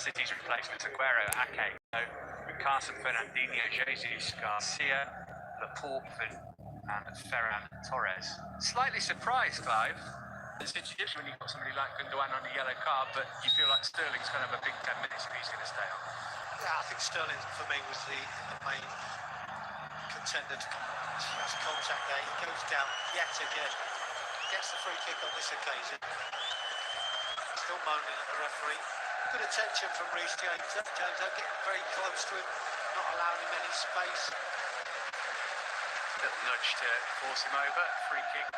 City's replacements: Aguero, Ake, Carson, Fernandinho, Jesus, Garcia, Laporte, and Ferran Torres. Slightly surprised, Clive, the situation when you've got somebody like Gundogan on a yellow card, but you feel like Sterling's going to have a big 10 minutes if he's going to stay on. Yeah, I think Sterling, for me, was the main contender to have contact there. He goes down yet again, gets the free kick on this occasion. Still moaning at the referee. Good attention from Reece James. James getting very close to him, not allowing him any space. Little nudge to force him over. Free kick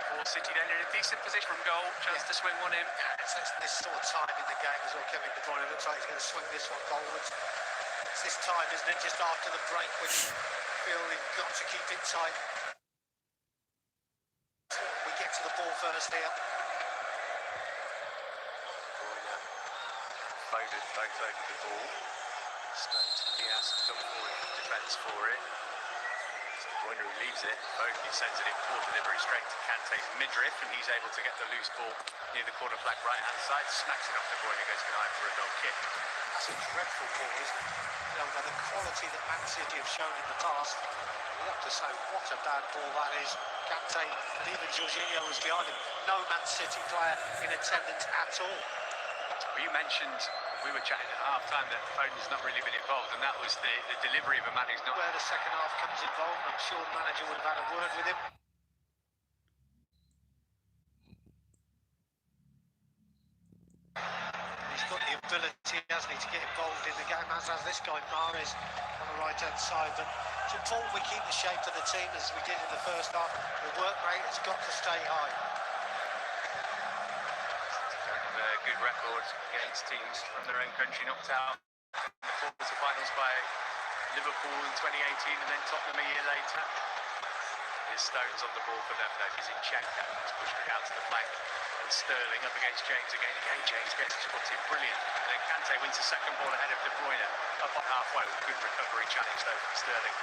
for City then in a decent position from goal. Chance to swing one in. Yeah, it's this sort of time in the game as well. Kevin De Bruyne looks like he's going to swing this one goalwards. It's this time, isn't it? Just after the break when you feel you've got to keep it tight. We get to the ball first here. Foden both over the ball. Stones and Diaz come forward from defence for it. De Bruyne who leaves it. Foden sends it in poor delivery straight to Kante's midriff, and he's able to get the loose ball near the corner flag right hand side. Smacks it off De Bruyne, goes behind for a goal kick. That's a dreadful ball, isn't it? You know, the quality that Man City have shown in the past, you have to say what a bad ball that is. Kante and even Jorginho was behind him. No Man City player in attendance at all. Well, you mentioned, we were chatting at half-time, that Foden's not really been involved, and that was the delivery of a man who's not... Where the second half comes involved, I'm sure the manager would have had a word with him. He's got the ability, hasn't he, to get involved in the game, as has this guy, Mahrez, on the right-hand side. But it's important we keep the shape of the team as we did in the first half. The work rate has got to stay high. Good record against teams from their own country, knocked out in the quarter-finals by Liverpool in 2018 and then Tottenham a year later. Here's Stones on the ball for them though. Zinchenko has pushed it out to the flank, and Sterling up against James again. James gets spotted, brilliant. And then Kante wins the second ball ahead of De Bruyne, up on halfway with good recovery challenge though from Sterling.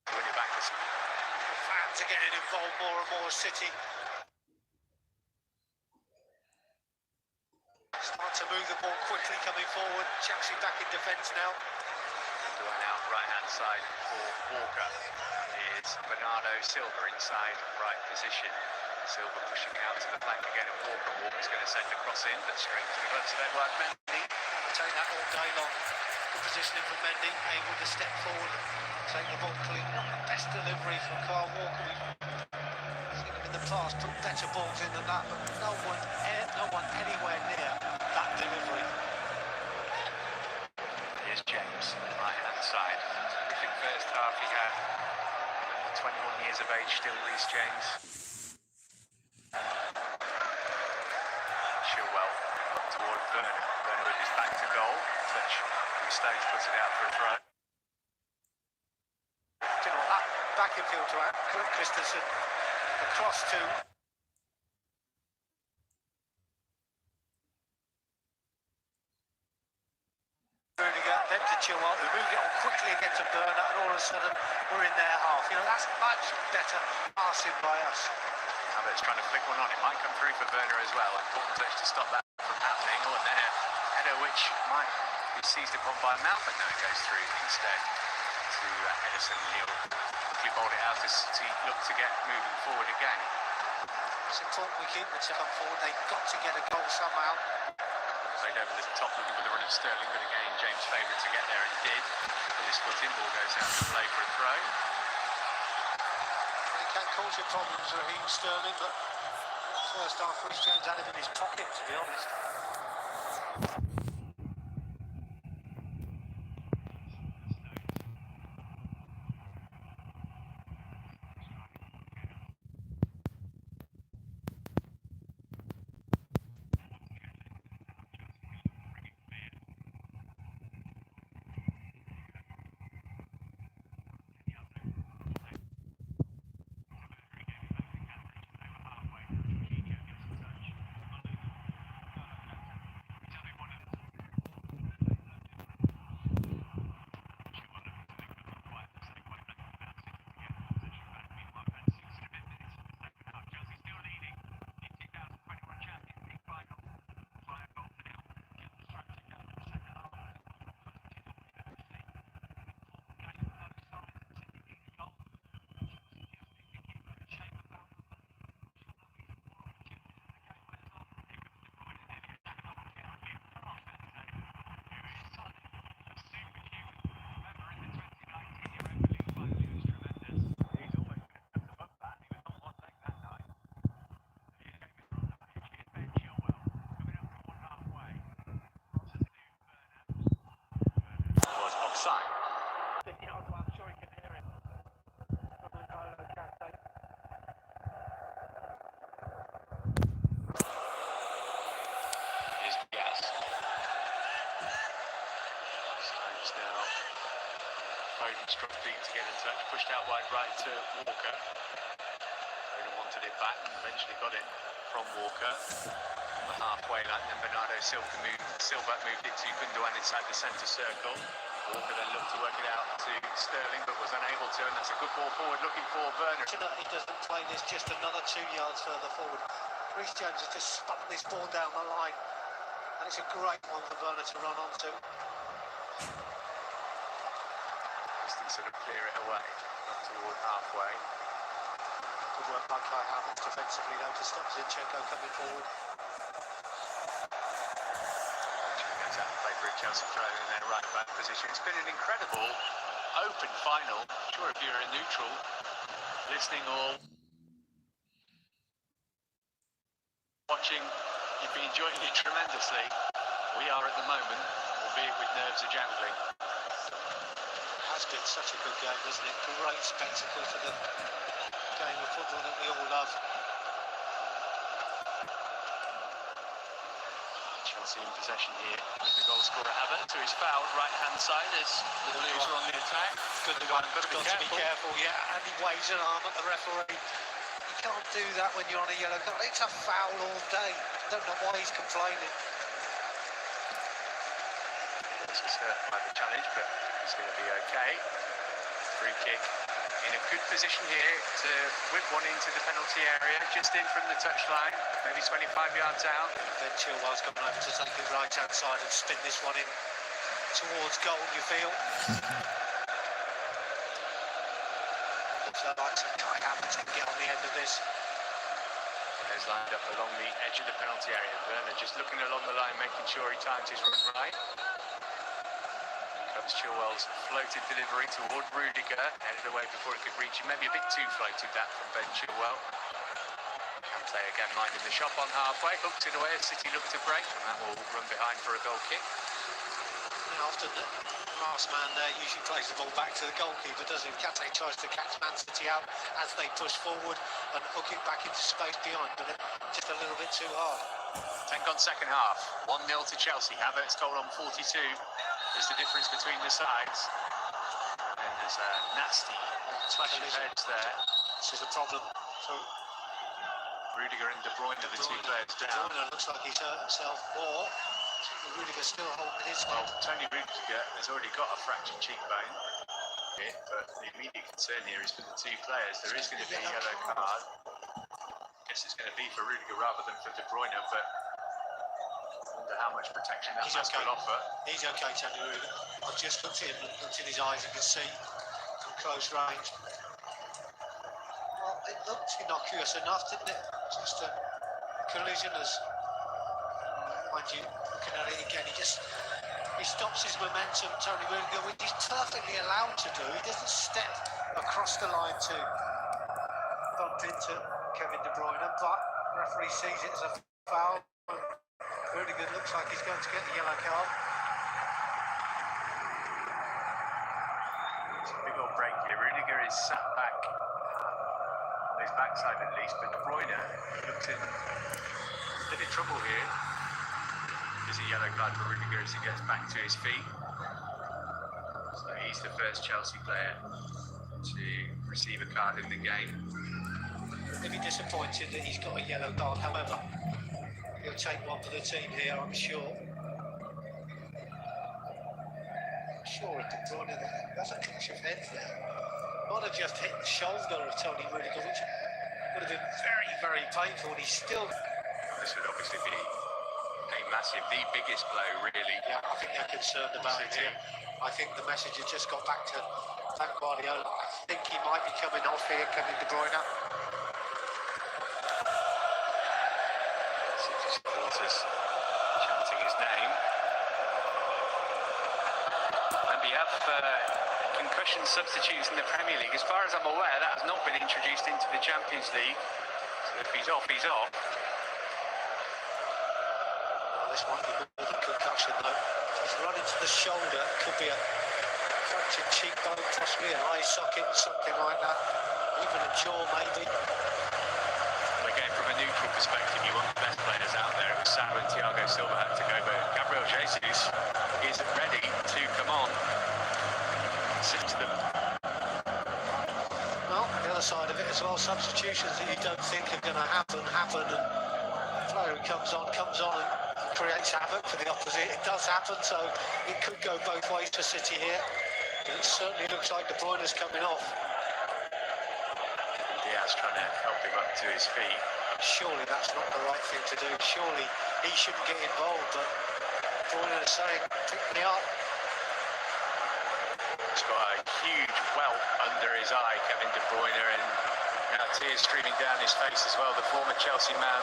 Win it back to some fans are getting involved more and more. City start to move the ball quickly, coming forward. Chelsea back in defence now. Gundogan out right hand side for Walker. It's Bernardo Silva inside right position. Silva pushing out to the flank again, and Walker's going to send a cross in, but straight to the gloves of Edouard Mendy. Take that all day long. Good positioning from Mendy, able to step forward, take the ball clean. Not the best delivery from Kyle Walker. We've seen him in the past put better balls in than that, but no one anywhere near that delivery. Here's James, right hand side. Terrific first half he had. 21 years of age still, Reece James. Chilwell up toward Werner. Werner with his back to goal. Touch from Stones puts it out for a throw. Do you know what, that back infield to Christensen, across to Rudiger, then to Chilwell, who moved it on quickly again to Werner, and all of a sudden we're in their half. You know, that's much better passing by us. Havertz trying to flick one on. It might come through for Werner as well. Important touch to stop that from happening. Oh, and then a header which might be seized upon by Mount, but no, it goes through instead to Ederson. He'll quickly bowl it out as City look to get moving forward again. It's important we keep the team forward. They've got to get a goal somehow. Played over the top looking for the run of Sterling, but again James favoured to get there and did. With his foot in, ball goes out to play for a throw. He can cause you problems, Raheem Sterling, but first half Reece James had him in his pocket, to be honest. opponents dropped deep to get in touch, pushed out wide right to Walker. Brennan wanted it back and eventually got it from Walker. On the halfway line, then Bernardo Silva moved it to Gundogan inside the centre circle. Walker then looked to work it out to Sterling, but was unable to, and that's a good ball forward looking for Werner. He doesn't play this just another 2 yards further forward. Reece James has just spun this ball down the line, and it's a great one for Werner to run onto. Just sort of clear it away, up toward halfway. Good work by Kai Havertz defensively though to stop Zinchenko coming forward. Goes out and play for a Chelsea throw in their right back position. It's been an incredible open final. I'm sure if you're a neutral listening or watching, you'd be enjoying it tremendously. We are at the moment, albeit with nerves a jangling. It has been such a good game, hasn't it? Great spectacle for the game of football that we all love. Chelsea in possession here with the goal scorer Havertz, who is fouled right hand side as the Blues are on the attack. Gundogan got to be careful, yeah, and he waves an arm at the referee. You can't do that when you're on a yellow card. It's a foul all day. I don't know why he's complaining. This is hurt by the challenge, but he's going to be okay. Free kick in a good position here to whip one into the penalty area, just in from the touchline, maybe 25 yards out. Then Chilwell's coming over to take it right hand side and spin this one in towards goal, you feel. Looks like Kai Havertz can get on the end of this. Players lined up along the edge of the penalty area. Werner just looking along the line, making sure he times his run right. Comes Chilwell's floated delivery toward Rudiger, headed away before it could reach him. Maybe a bit too floated that from Ben Chilwell. Kante again minding the shop on halfway, hooked it away as City look to break, and that will run behind for a goal kick. And often the last man there usually plays the ball back to the goalkeeper, doesn't he? Kante tries to catch Man City out as they push forward and hook it back into space behind, but just a little bit too hard. 10 gone second half, 1-0 to Chelsea. Havertz goal on 42 is the difference between the sides. And there's a nasty clash of heads there. This is a problem. So Rudiger and De Bruyne are the two players down. De Bruyne looks like he's hurt himself more. Rudiger's still holding his well, Tony Rudiger has already got a fractured cheekbone. But the immediate concern here is for the two players. There is going to be a yellow card. I guess it's going to be for Rudiger rather than for De Bruyne, but I wonder how much protection that mask will offer. He's okay, Tony Rudiger. I've just looked at him and looked in his eyes, you can see from close range. Well, it looked innocuous enough, didn't it? Just a collision as, mind you, looking at it again, he stops his momentum, Tony Rudiger, which he's perfectly allowed to do. He doesn't step across the line to bump into Kevin De Bruyne, but referee sees it as a foul. Rudiger looks like he's going to get the yellow card. It's a big old break here. Rudiger is sat back on his backside at least, but De Bruyne looks in a bit of trouble here. There's a yellow card for Rudiger as he gets back to his feet. So he's the first Chelsea player to receive a card in the game. He'll be disappointed that he's got a yellow card, however, he'll take one for the team here, I'm sure. I'm sure if De Bruyne, that's a clash of heads there. Might have just hit the shoulder of Tony Rudiger, which would have been very, very painful, and he's still... This would obviously be a massive, the biggest blow, really. Yeah, I think they're concerned about it here. I think the message has just got back to Pep Guardiola. I think he might be coming off here, Kevin De Bruyne. Supporters chanting his name. And we have concussion substitutes in the Premier League. As far as I'm aware, that has not been introduced into the Champions League. So if he's off, he's off. Well, this might be more than concussion, though. If he's run into the shoulder, it could be a fractured cheekbone, possibly an eye socket, something like that. Even a jaw, maybe. Again, from a neutral perspective, you want the best players out there. It was Salah and Thiago Silva had to go, but Gabriel Jesus is ready to come on. suits them. Well, the other side of it as well, substitutions that you don't think are going to happen, and player who comes on and creates havoc for the opposite. It does happen, so it could go both ways for City here. It certainly looks like De Bruyne is coming off. Diaz trying to help him up to his feet. Surely that's not the right thing to do. Surely he shouldn't get involved, but De Bruyne is saying, pick me up. He's got a huge welt under his eye, Kevin De Bruyne, and now tears streaming down his face as well. The former Chelsea man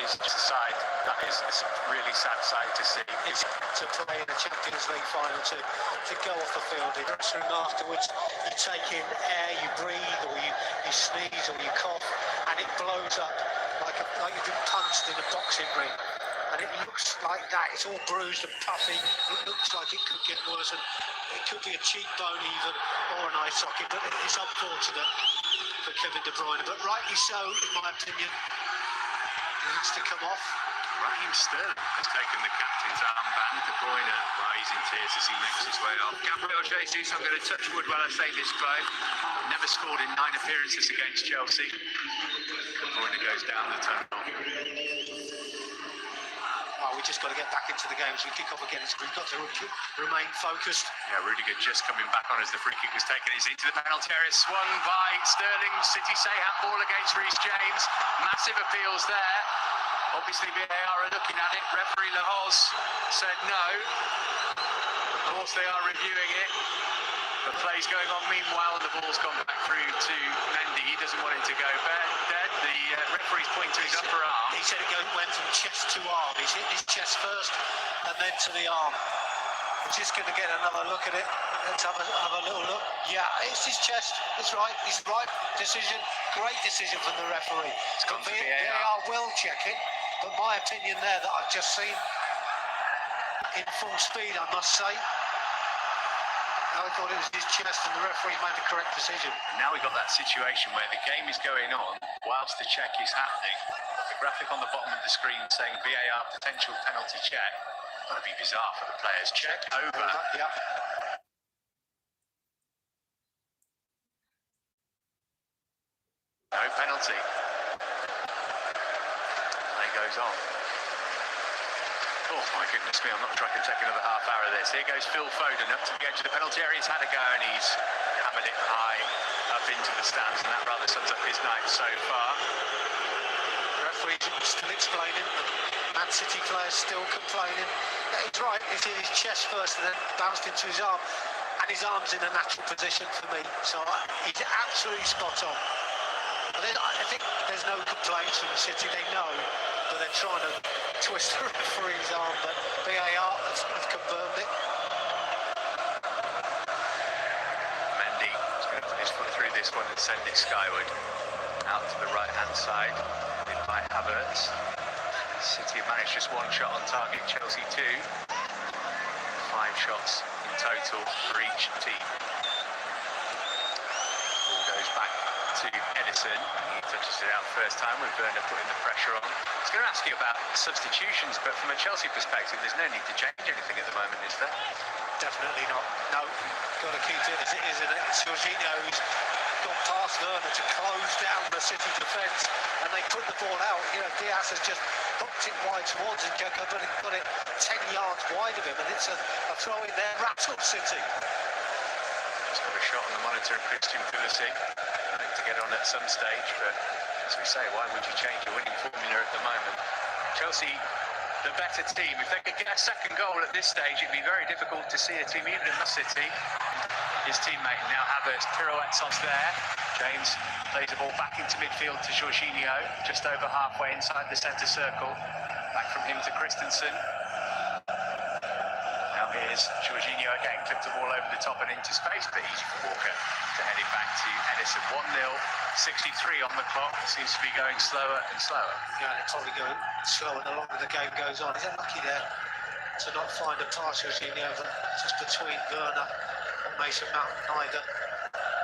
is just a sight. That is a really sad sight to see. It's to play in the Champions League final, to go off the field. In the dressing room afterwards, you take in air, you breathe, or you sneeze, or you cough, and it blows up like you've been punched in a boxing ring. And it looks like that. It's all bruised and puffy. It looks like it could get worse, and it could be a cheekbone even, or an eye socket. But it's unfortunate for Kevin De Bruyne, but rightly so, in my opinion. He needs to come off. Raheem Sterling has taken the captain's armband. De Bruyne, well, he's in tears as he makes his way off. Gabriel Jesus, I'm going to touch wood while I say this, Clive. Never scored in 9 appearances against Chelsea. De Bruyne goes down the tunnel. Oh, we just got to get back into the game as we kick off again. We've got to remain focused. Yeah, Rudiger just coming back on as the free kick was taken. He's into the penalty area, swung by Sterling. City say handball against Reece James. Massive appeals there. Obviously VAR are looking at it. Referee Lahoz said no. Of course they are reviewing it. The play's going on. Meanwhile, the ball's gone back through to Mendy. He doesn't want it to go dead. The referee's pointing to his upper arm. He said it went from chest to arm. He's hit his chest first and then to the arm. We're just going to get another look at it. Let's have a little look. Yeah, it's his chest. It's right. He's right. Decision. Great decision from the referee. It's gone to VAR. VAR will check it. But my opinion there that I've just seen in full speed, I must say, I thought it was his chest, and the referee made the correct decision. Now we've got that situation where the game is going on whilst the check is happening. The graphic on the bottom of the screen saying VAR potential penalty check. That'd be bizarre for the players. Check over. Yeah. No penalty. Play goes on. Oh my goodness me, I'm not trying to take another half hour of this. Here goes Phil Foden up to the edge of the penalty area. He's had a go and he's hammered it high up into the stands, and that rather sums up his night so far. The referee still explaining, the Man City players still complaining. Yeah, he's right, it's in his chest first and then bounced into his arm. And his arm's in a natural position for me, so he's absolutely spot on. I think there's no complaints from City, they know, but they're trying to twist the referee's arm, but VAR have confirmed it. Mendy is going to put his foot through this one and send it skyward. Out to the right-hand side, led by Havertz. City have managed just one shot on target, Chelsea 2. 5 shots in total for each team. Ball goes back to Edison. He touches it out first time with Werner putting the pressure on. I was going to ask you about substitutions, but from a Chelsea perspective, there's no need to change anything at the moment, is there? Definitely not. No, got to keep it as it is, and it's Jorginho who's gone past Werner to close down the City defence, and they put the ball out. You know, Diaz has just hooked it wide towards him, but he got it 10 yards wide of him, and it's a throw in there, wraps up City. Just got a shot on the monitor of Christian Pulisic to get on at some stage, but as we say, why would you change your winning formula at the moment? Chelsea, the better team. If they could get a second goal at this stage, it'd be very difficult to see a team even in the City. His teammate now Havertz pirouettes on there. James plays the ball back into midfield to Jorginho, just over halfway inside the centre circle. Back from him to Christensen. Now here's Jorginho again, clipped the ball over the top and into space, but easy for Walker to head it back to Edison. 1-0, 63 on the clock. Seems to be going slower and slower. Yeah, it's probably going slower the longer the game goes on. He's unlucky there to not find a pass, Jorginho, just between Werner and Mason Mount, neither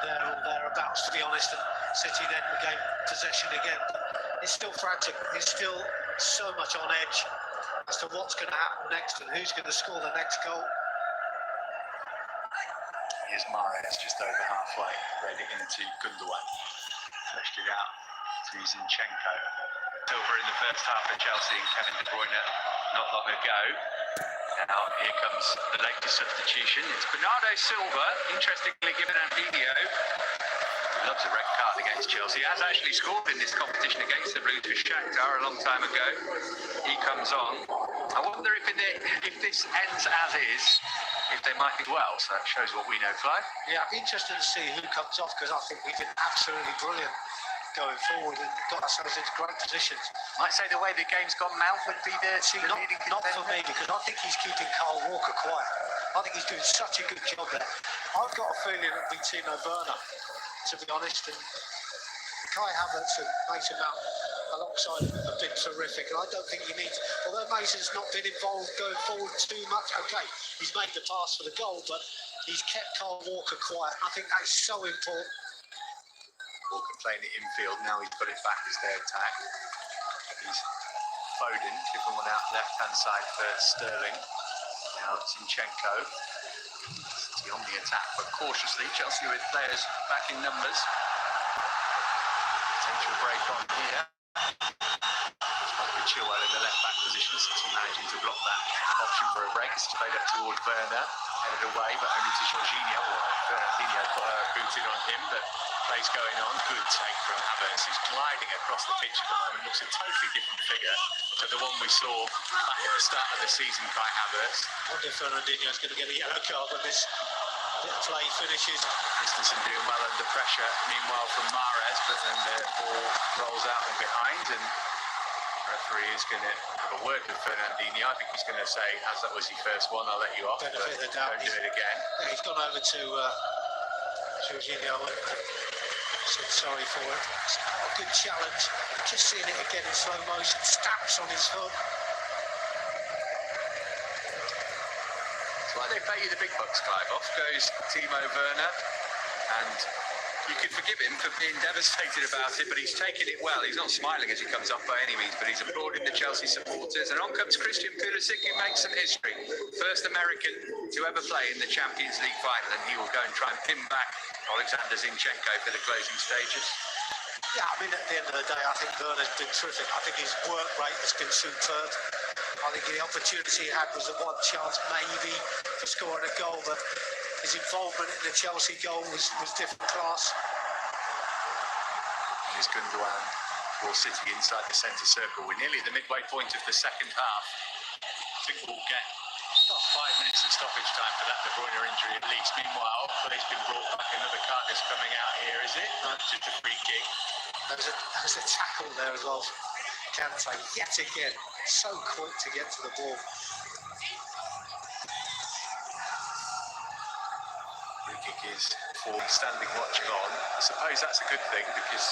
there or thereabouts, to be honest. And City then regain possession again. It's still frantic. It's still so much on edge as to what's going to happen next and who's going to score the next goal. Here's Mahrez just over halfway, read it into Gundogan. Fleshed it out to Zinchenko. Silva in the first half for Chelsea and Kevin De Bruyne not long ago. Now here comes the latest substitution. It's Bernardo Silva, interestingly given Antonio. He loves a red card against Chelsea. He has actually scored in this competition against the Blues for Shakhtar a long time ago. He comes on. I wonder if this ends as is, if they might do well. So that shows what we know, Clive. Yeah, interesting to see who comes off, because I think we've been absolutely brilliant going forward and got ourselves into great positions. Might say the way the game's gone, Mount would be the leading not for me, because I think he's keeping Kyle Walker quiet. I think he's doing such a good job there. I've got a feeling it'll be Timo Werner, to be honest, and Kai Havertz and Mason Mount alongside him have been terrific, and I don't think he needs, although Mason's not been involved going forward too much, okay, he's made the pass for the goal, but he's kept Kyle Walker quiet. I think that's so important. Walker playing it infield, now he's put it back as their attack. He's Foden, giving one out left-hand side for Sterling. Now Zinchenko. City on the attack, but cautiously, Chelsea with players back in numbers. Potential break on here. Chilwell in the left-back position, City managing to block that option for a break. It's played up toward Werner, headed away, but only to Jorginho. Fernandinho booted on him, but plays going on. Good take from Havertz, who's gliding across the pitch at the moment. Looks a totally different figure to the one we saw back at the start of the season by Havertz. I wonder if Fernandinho's going to get a yellow card when this play finishes. Christensen doing well under pressure, meanwhile from Mahrez, but then the ball rolls out from behind, and the referee is going to have a word with Fernandinho. I think he's going to say, as that was your first one, I'll let you off, Benefit but of the doubt. don't do it again. Yeah, he's gone over to Jorginho and said sorry for it. It's not a good challenge. Just seeing it again in slow motion. Stamps on his foot. That's why they pay you the big bucks, Clive. Off goes Timo Werner, and you could forgive him for being devastated about it, but he's taken it well. He's not smiling as he comes off by any means, but he's applauding the Chelsea supporters. And on comes Christian Pulisic, who makes some history. First American to ever play in the Champions League final, and he will go and try and pin back Alexander Zinchenko for the closing stages. Yeah, I mean, at the end of the day, I think Werner's been terrific. I think his work rate has been superb. I think the opportunity he had was the one chance maybe for scoring a goal, but his involvement in the Chelsea goal was different class. Here's Gundogan for City inside the centre circle. We're nearly at the midway point of the second half. I think we'll get 5 minutes of stoppage time for that De Bruyne injury at least. Meanwhile, play's been brought back. Another card is coming out here, is it? No, it's just a free kick. There's a tackle there as well. Kante, yet again, so quick to get to the ball. Free kick is for standing watching on. I suppose that's a good thing, because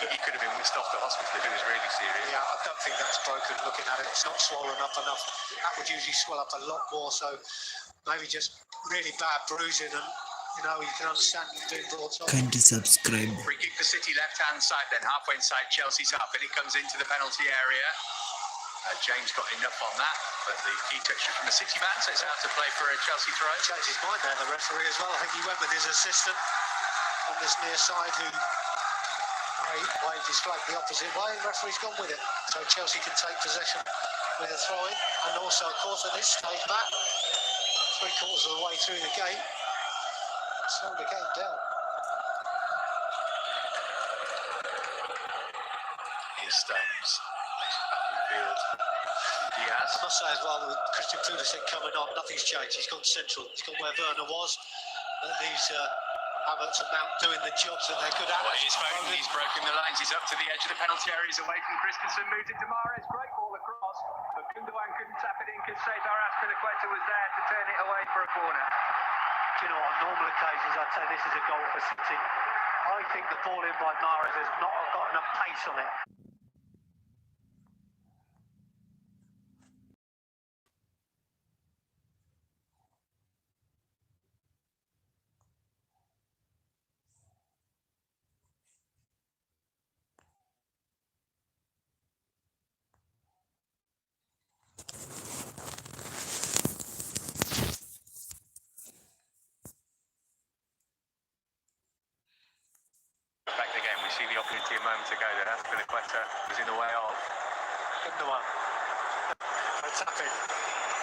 he could have been whisked off to hospital if it was really serious. Yeah, I don't think that's broken looking at it. It's not swollen up enough. That would usually swell up a lot more, so maybe just really bad bruising, and you can understand he's being brought on. Kindly subscribe. Free kick for City left-hand side, then halfway inside Chelsea's half, and it comes into the penalty area. James got enough on that, but the key touch from the City man, so it's out to play for a Chelsea throw. Changed his mind there, the referee as well. I think he went with his assistant on this near side, who waved his flag the opposite way, and the referee's gone with it. So Chelsea can take possession with a throw-in, and also, of course, at this stage, Matt, 3/4 of the way through the game, slow the game down. Here's Stones. Back in field. Diaz. I must say as well, with Christian Pulisic coming on, nothing's changed. He's gone central. He's gone where Werner was. That leaves Havertz and Mount doing the jobs that they're good at. Well, he's broken the lines. He's up to the edge of the penalty area. He's away from Christensen. Moved it to Mahrez. Great ball across. But Gundogan couldn't tap it in because Cesar Azpilicueta was there to turn it away for a corner. Do you know, on normal occasions, I'd say this is a goal for City. I think the ball in by Mahrez has not got enough pace on it. to go there. Aspilicueta was in the way of. Good one. Tapping.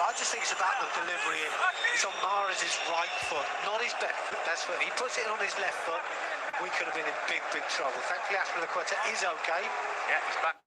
I just think it's about the delivery. It's on Mahrez's right foot, not his best foot. He puts it on his left foot. We could have been in big trouble. Thankfully, Aspilicueta is okay. Yeah, he's back